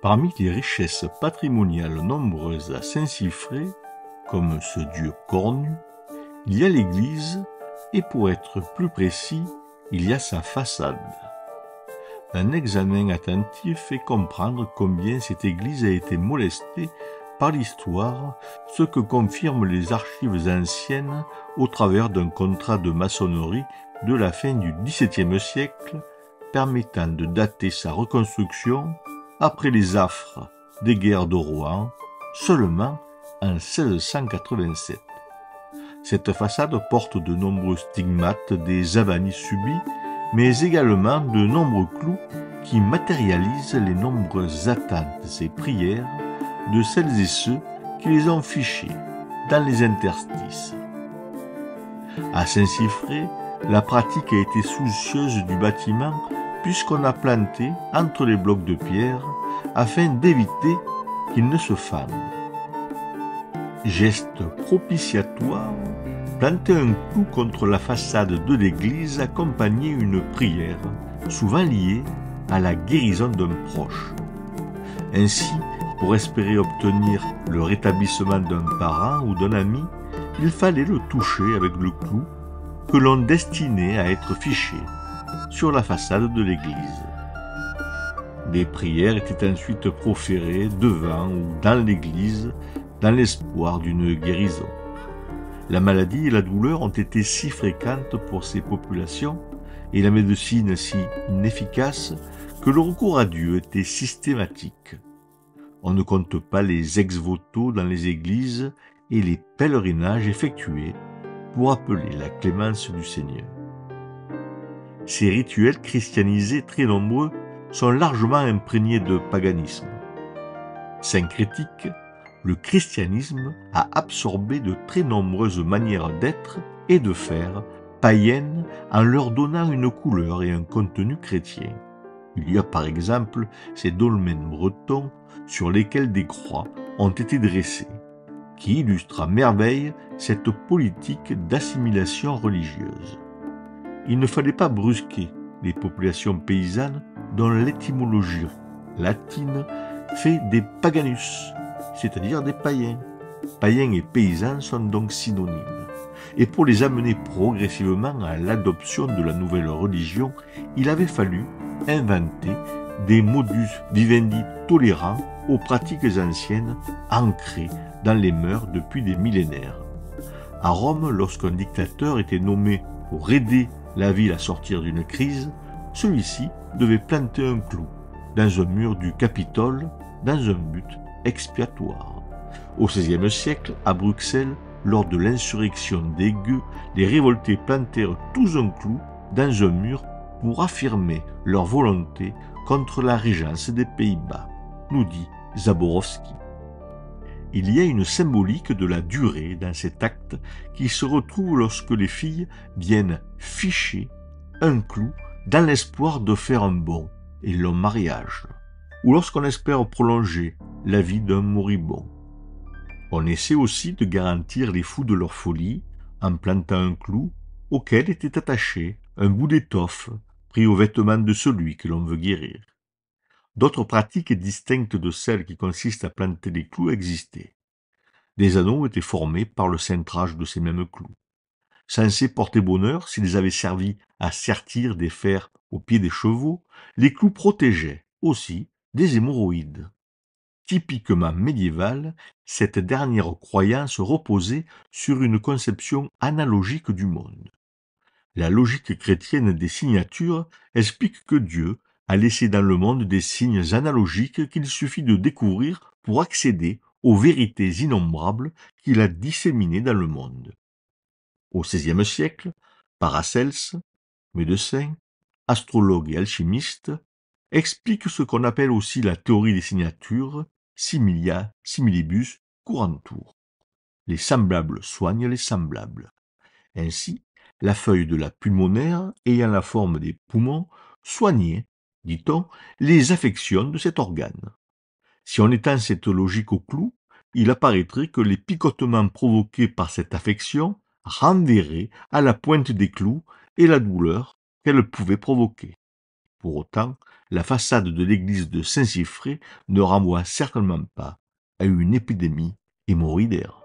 Parmi les richesses patrimoniales nombreuses à Saint-Siffré, comme ce dieu cornu, il y a l'église et pour être plus précis, il y a sa façade. Un examen attentif fait comprendre combien cette église a été molestée par l'histoire, ce que confirment les archives anciennes au travers d'un contrat de maçonnerie de la fin du XVIIe siècle permettant de dater sa reconstruction après les affres des guerres de Rohan, seulement en 1687. Cette façade porte de nombreux stigmates des avanies subies, mais également de nombreux clous qui matérialisent les nombreuses attentes et prières de celles et ceux qui les ont fichées dans les interstices. À Saint-Siffré, la pratique a été soucieuse du bâtiment puisqu'on a planté entre les blocs de pierre afin d'éviter qu'ils ne se fanent. Geste propitiatoire, planter un clou contre la façade de l'église accompagnait une prière, souvent liée à la guérison d'un proche. Ainsi, pour espérer obtenir le rétablissement d'un parent ou d'un ami, il fallait le toucher avec le clou que l'on destinait à être fiché sur la façade de l'église. Des prières étaient ensuite proférées devant ou dans l'église dans l'espoir d'une guérison. La maladie et la douleur ont été si fréquentes pour ces populations et la médecine si inefficace que le recours à Dieu était systématique. On ne compte pas les ex-voto dans les églises et les pèlerinages effectués pour appeler la clémence du Seigneur. Ces rituels christianisés très nombreux sont largement imprégnés de paganisme. Syncrétique, le christianisme a absorbé de très nombreuses manières d'être et de faire païennes en leur donnant une couleur et un contenu chrétien. Il y a par exemple ces dolmens bretons sur lesquels des croix ont été dressées, qui illustrent à merveille cette politique d'assimilation religieuse. Il ne fallait pas brusquer les populations paysannes dont l'étymologie latine fait des paganus, c'est-à-dire des païens. Païens et paysans sont donc synonymes. Et pour les amener progressivement à l'adoption de la nouvelle religion, il avait fallu inventer des modus vivendi tolérants aux pratiques anciennes ancrées dans les mœurs depuis des millénaires. À Rome, lorsqu'un dictateur était nommé pour aider la ville à sortir d'une crise, celui-ci devait planter un clou dans un mur du Capitole dans un but expiatoire. Au XVIe siècle, à Bruxelles, lors de l'insurrection des Gueux, les révoltés plantèrent tous un clou dans un mur pour affirmer leur volonté contre la régence des Pays-Bas, nous dit Zaborowski. Il y a une symbolique de la durée dans cet acte qui se retrouve lorsque les filles viennent ficher un clou dans l'espoir de faire un bon et long mariage, ou lorsqu'on espère prolonger la vie d'un moribond. On essaie aussi de garantir les fous de leur folie en plantant un clou auquel était attaché un bout d'étoffe pris au vêtement de celui que l'on veut guérir. D'autres pratiques distinctes de celles qui consistent à planter des clous existaient. Des anneaux étaient formés par le cintrage de ces mêmes clous. Censés porter bonheur s'ils avaient servi à sertir des fers aux pieds des chevaux, les clous protégeaient aussi des hémorroïdes. Typiquement médiévale, cette dernière croyance reposait sur une conception analogique du monde. La logique chrétienne des signatures explique que Dieu a laissé dans le monde des signes analogiques qu'il suffit de découvrir pour accéder aux vérités innombrables qu'il a disséminées dans le monde. Au XVIe siècle, Paracels, médecin, astrologue et alchimiste, explique ce qu'on appelle aussi la théorie des signatures, similia similibus curantur. Les semblables soignent les semblables. Ainsi, la feuille de la pulmonaire, ayant la forme des poumons, soignait, dit-on, les affections de cet organe. Si on étend cette logique au clou, il apparaîtrait que les picotements provoqués par cette affection renverraient à la pointe des clous et la douleur qu'elle pouvait provoquer. Pour autant, la façade de l'église de Saint-Siffré ne renvoie certainement pas à une épidémie hémorroïdaire.